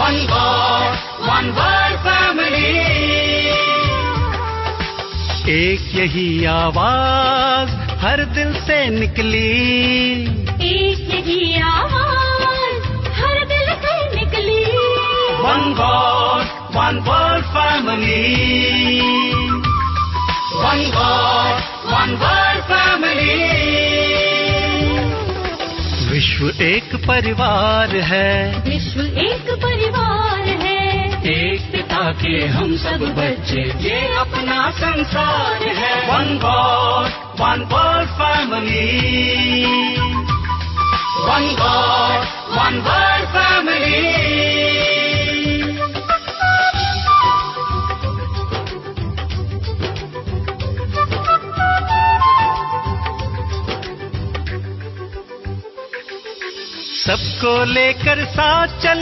One God, one world family. एक यही आवाज हर दिल से निकली, एक यही आवाज हर दिल से निकली। One God, one world family. One God, one world family. विश्व एक परिवार है, विश्व एक परिवार है। एक पिता के हम सब बच्चे, ये अपना संसार है। One God, one world family. One God, one world family. सबको लेकर साथ चले।